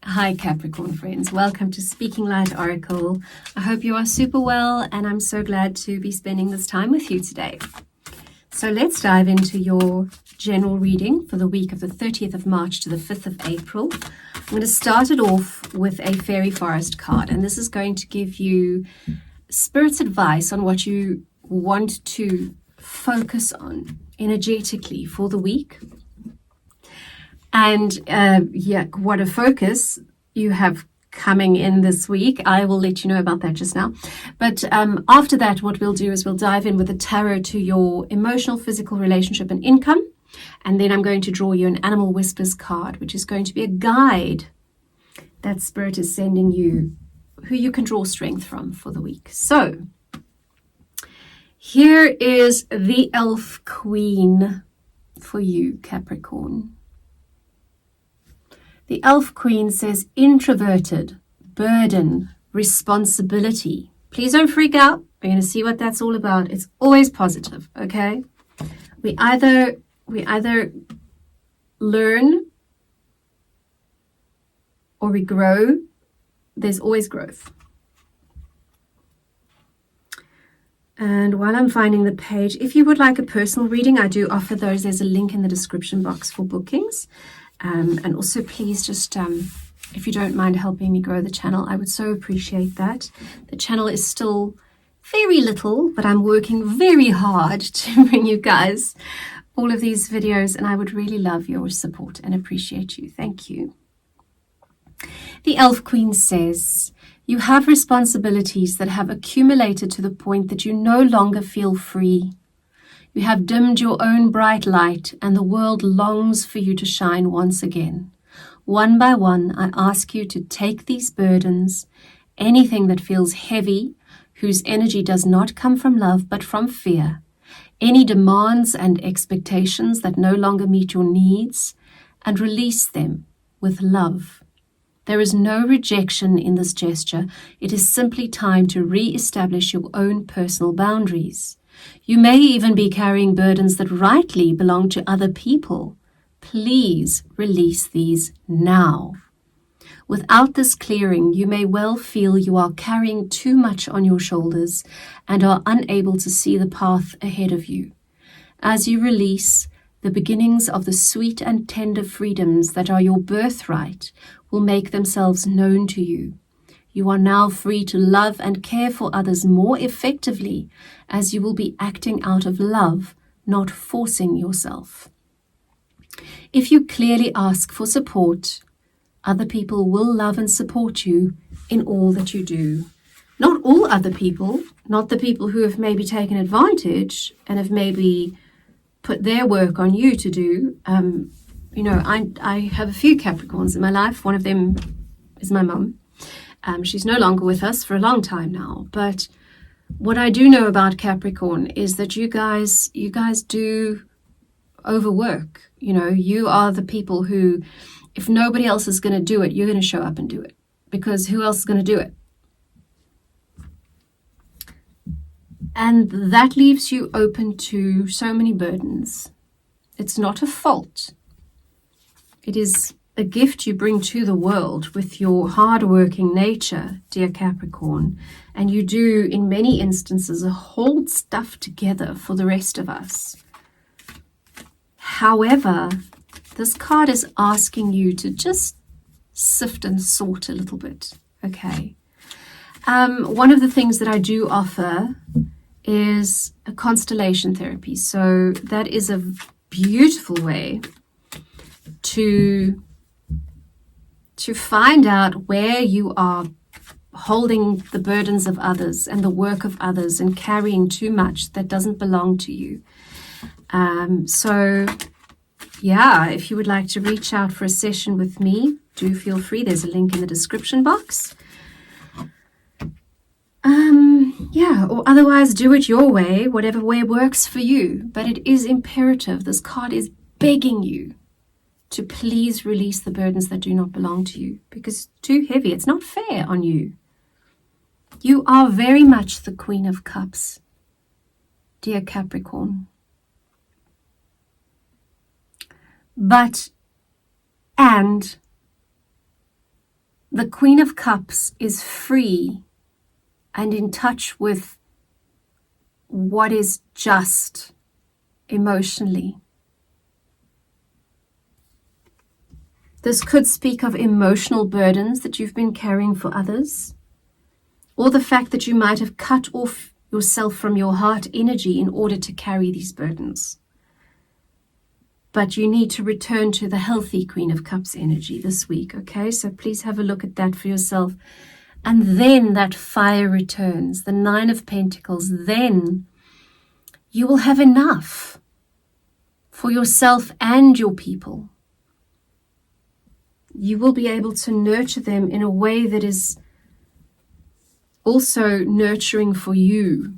Hi Capricorn friends, welcome to Speaking Light Oracle. I hope you are super well and I'm so glad to be spending this time with you today. So let's dive into your general reading for the week of the 30th of March to the 5th of April. I'm going to start it off with a fairy forest card, and this is going to give you Spirit's advice on what you want to focus on energetically for the week. And what a focus you have coming in this week. I will let you know about that just now. But after that, what we'll do is we'll dive in with the tarot to your emotional, physical, relationship and income. And then I'm going to draw you an Animal Whispers card, which is going to be a guide that Spirit is sending you, who you can draw strength from for the week. So here is the Elf Queen for you, Capricorn. The Elf Queen says introverted, burden, responsibility. Please don't freak out. We're going to see what that's all about. It's always positive, okay? We either learn or we grow. There's always growth. And while I'm finding the page, if you would like a personal reading, I do offer those. There's a link in the description box for bookings. And also please just, if you don't mind helping me grow the channel, I would so appreciate that. The channel is still very little, but I'm working very hard to bring you guys all of these videos, and I would really love your support and appreciate you. Thank you. The Elf Queen says, you have responsibilities that have accumulated to the point that you no longer feel free. You have dimmed your own bright light, and the world longs for you to shine once again. One by one, I ask you to take these burdens, anything that feels heavy, whose energy does not come from love but from fear, any demands and expectations that no longer meet your needs, and release them with love. There is no rejection in this gesture. It is simply time to re-establish your own personal boundaries. You may even be carrying burdens that rightly belong to other people. Please release these now. Without this clearing, you may well feel you are carrying too much on your shoulders and are unable to see the path ahead of you. As you release, the beginnings of the sweet and tender freedoms that are your birthright will make themselves known to you. You are now free to love and care for others more effectively, as you will be acting out of love, not forcing yourself. If you clearly ask for support, other people will love and support you in all that you do. Not all other people, not the people who have maybe taken advantage and have maybe put their work on you to do. I have a few Capricorns in my life. One of them is my mum. She's no longer with us for a long time now. But what I do know about Capricorn is that you guys do overwork. You are the people who, if nobody else is going to do it, you're going to show up and do it. Because who else is going to do it? And that leaves you open to so many burdens. It's not a fault. It is a gift you bring to the world with your hard-working nature, dear Capricorn, and you do, in many instances, hold stuff together for the rest of us. However, this card is asking you to just sift and sort a little bit, okay? One of the things that I do offer is a constellation therapy. So that is a beautiful way to find out where you are holding the burdens of others and the work of others and carrying too much that doesn't belong to you. If you would like to reach out for a session with me, do feel free. There's a link in the description box. Or otherwise do it your way, whatever way works for you. But it is imperative. This card is begging you to please release the burdens that do not belong to you, because too heavy. It's not fair on you. You are very much the Queen of Cups, dear Capricorn. And the Queen of Cups is free and in touch with what is just emotionally. This could speak of emotional burdens that you've been carrying for others, or the fact that you might have cut off yourself from your heart energy in order to carry these burdens. But you need to return to the healthy Queen of Cups energy this week, okay? So please have a look at that for yourself. And then that fire returns, the 9 of Pentacles. Then you will have enough for yourself and your people. You will be able to nurture them in a way that is also nurturing for you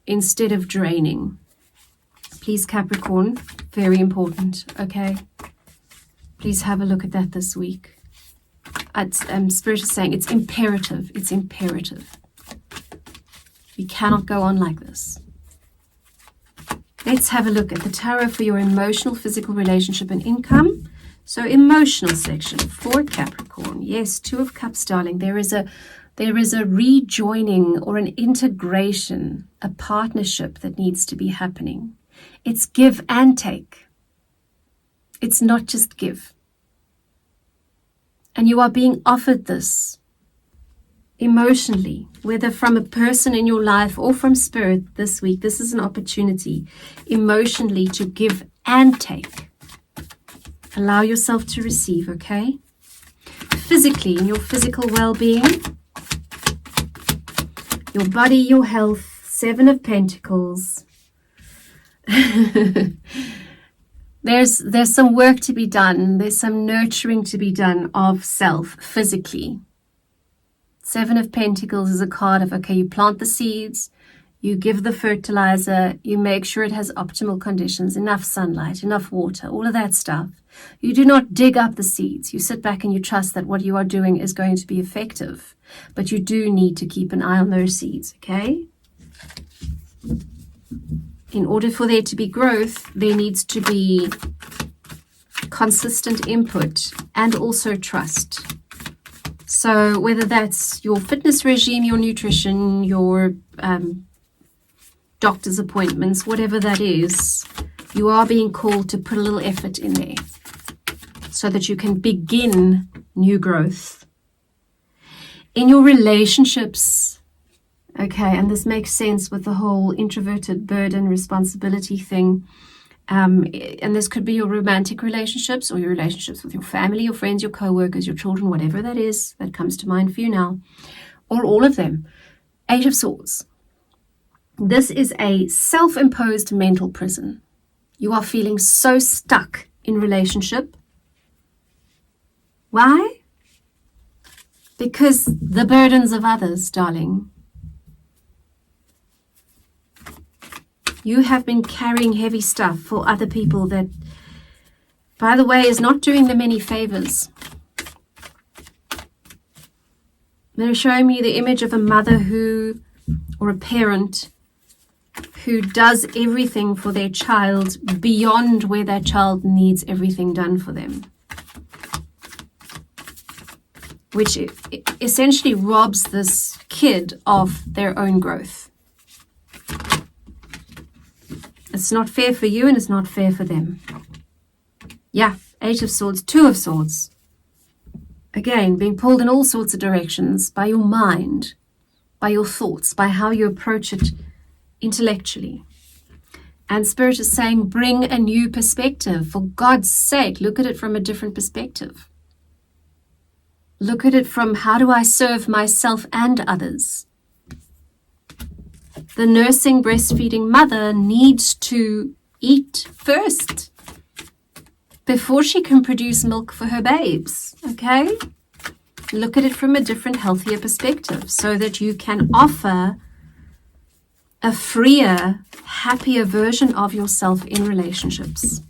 instead of draining. Please, Capricorn, very important, okay? Please have a look at that this week. Spirit is saying it's imperative. It's imperative. You cannot go on like this. Let's have a look at the tarot for your emotional, physical, relationship, and income. So emotional section for Capricorn. Yes, 2 of Cups, darling. There is a rejoining or an integration, a partnership that needs to be happening. It's give and take. It's not just give. And you are being offered this emotionally, whether from a person in your life or from Spirit this week. This is an opportunity emotionally to give and take. Allow yourself to receive, okay? Physically, in your physical well-being, your body, your health, 7 of Pentacles. There's some work to be done. There's some nurturing to be done of self physically. 7 of Pentacles is a card of, okay, you plant the seeds, you give the fertilizer, you make sure it has optimal conditions, enough sunlight, enough water, all of that stuff. You do not dig up the seeds. You sit back and you trust that what you are doing is going to be effective. But you do need to keep an eye on those seeds, okay? In order for there to be growth, there needs to be consistent input and also trust. So whether that's your fitness regime, your nutrition, your doctor's appointments, whatever that is, you are being called to put a little effort in there so that you can begin new growth. In your relationships, okay, and this makes sense with the whole introverted burden responsibility thing. And this could be your romantic relationships or your relationships with your family, your friends, your co-workers, your children, whatever that is that comes to mind for you now, or all of them. 8 of Swords. This is a self-imposed mental prison. You are feeling so stuck in relationship. Why? Because the burdens of others, darling. You have been carrying heavy stuff for other people that, by the way, is not doing them any favors. They're showing me the image of a mother or a parent who does everything for their child beyond where that child needs everything done for them, which essentially robs this kid of their own growth. It's not fair for you and it's not fair for them. Yeah, 8 of Swords, 2 of Swords. Again, being pulled in all sorts of directions by your mind, by your thoughts, by how you approach it intellectually. And Spirit is saying, bring a new perspective. For God's sake, look at it from a different perspective. Look at it from, how do I serve myself and others? The nursing, breastfeeding mother needs to eat first before she can produce milk for her babes, okay? Look at it from a different, healthier perspective so that you can offer a freer, happier version of yourself in relationships.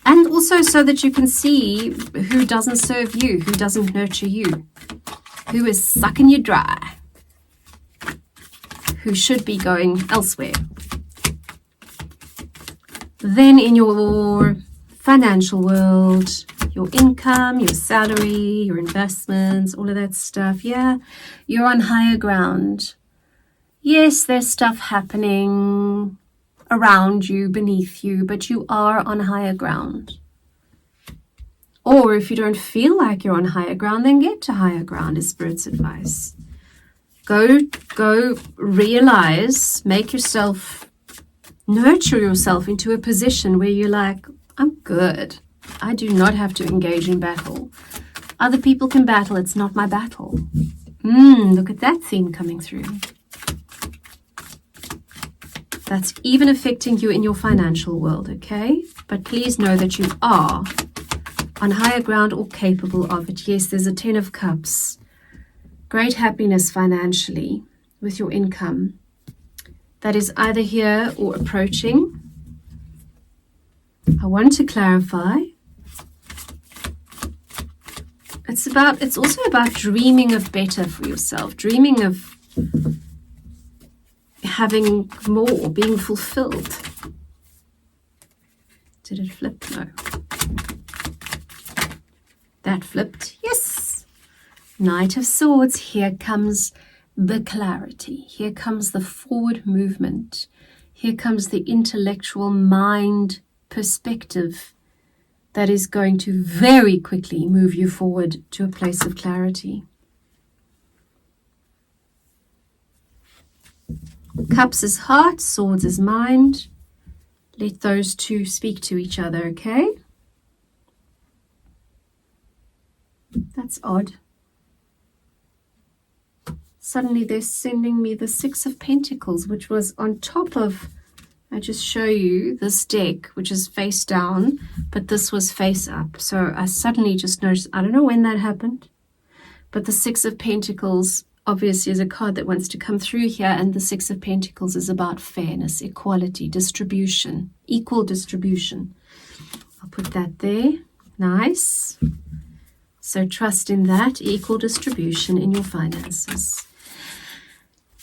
And also so that you can see who doesn't serve you, who doesn't nurture you, who is sucking you dry, who should be going elsewhere. Then in your financial world, your income, your salary, your investments, all of that stuff. Yeah, you're on higher ground. Yes, there's stuff happening around you, beneath you, but you are on higher ground. Or if you don't feel like you're on higher ground, then get to higher ground is Spirit's advice. Go realize, nurture yourself into a position where you're like, I'm good. I do not have to engage in battle. Other people can battle. It's not my battle. Look at that theme coming through. That's even affecting you in your financial world, okay? But please know that you are on higher ground or capable of it. Yes, there's a 10 of Cups. Great happiness financially with your income. That is either here or approaching. I want to clarify. It's also about dreaming of better for yourself, dreaming of having more, being fulfilled. Did it flip? No. That flipped. Yes. Knight of Swords. Here comes the clarity. Here comes the forward movement. Here comes the intellectual mind perspective that is going to very quickly move you forward to a place of clarity. Cups is heart, Swords is mind. Let those two speak to each other, okay? That's odd. Suddenly they're sending me the Six of Pentacles, which was on top of, I just show you this deck, which is face down, but this was face up. So I suddenly just noticed, I don't know when that happened, but the Six of Pentacles obviously is a card that wants to come through here, and the Six of Pentacles is about fairness, equality, distribution, equal distribution. I'll put that there. Nice. So trust in that, equal distribution in your finances.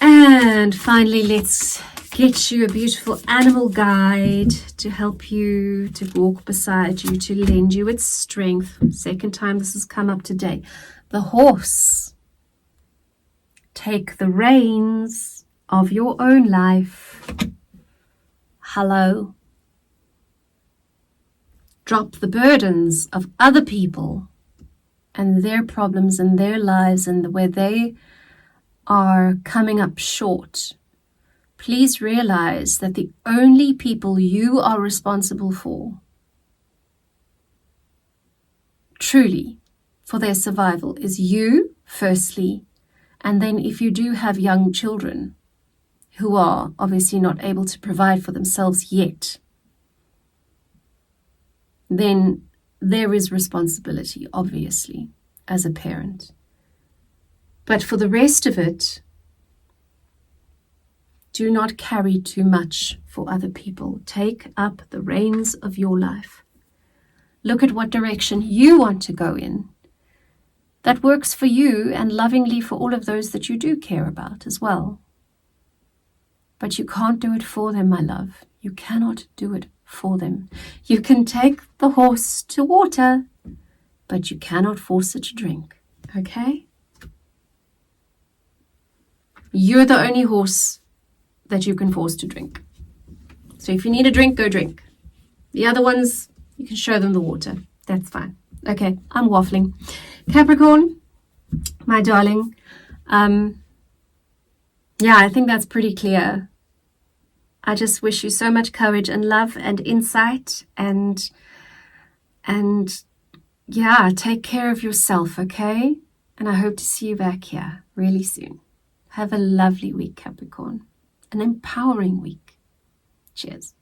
And finally, let's get you a beautiful animal guide to help you, to walk beside you, to lend you its strength. Second time this has come up today. The horse. Take the reins of your own life. Hello. Drop the burdens of other people and their problems and their lives and where they are coming up short. Please realize that the only people you are responsible for, truly, for their survival is you, firstly, and then if you do have young children who are obviously not able to provide for themselves yet, then there is responsibility, obviously, as a parent. But for the rest of it, do not carry too much for other people. Take up the reins of your life. Look at what direction you want to go in. That works for you and lovingly for all of those that you do care about as well. But you can't do it for them, my love. You cannot do it for them. You can take the horse to water, but you cannot force it to drink. Okay? You're the only horse that you can force to drink. So if you need a drink, go drink. The other ones, you can show them the water. That's fine. Okay, I'm waffling. Capricorn, my darling. Yeah, I think that's pretty clear. I just wish you so much courage and love and insight and yeah, take care of yourself, okay? And I hope to see you back here really soon. Have a lovely week, Capricorn. An empowering week. Cheers.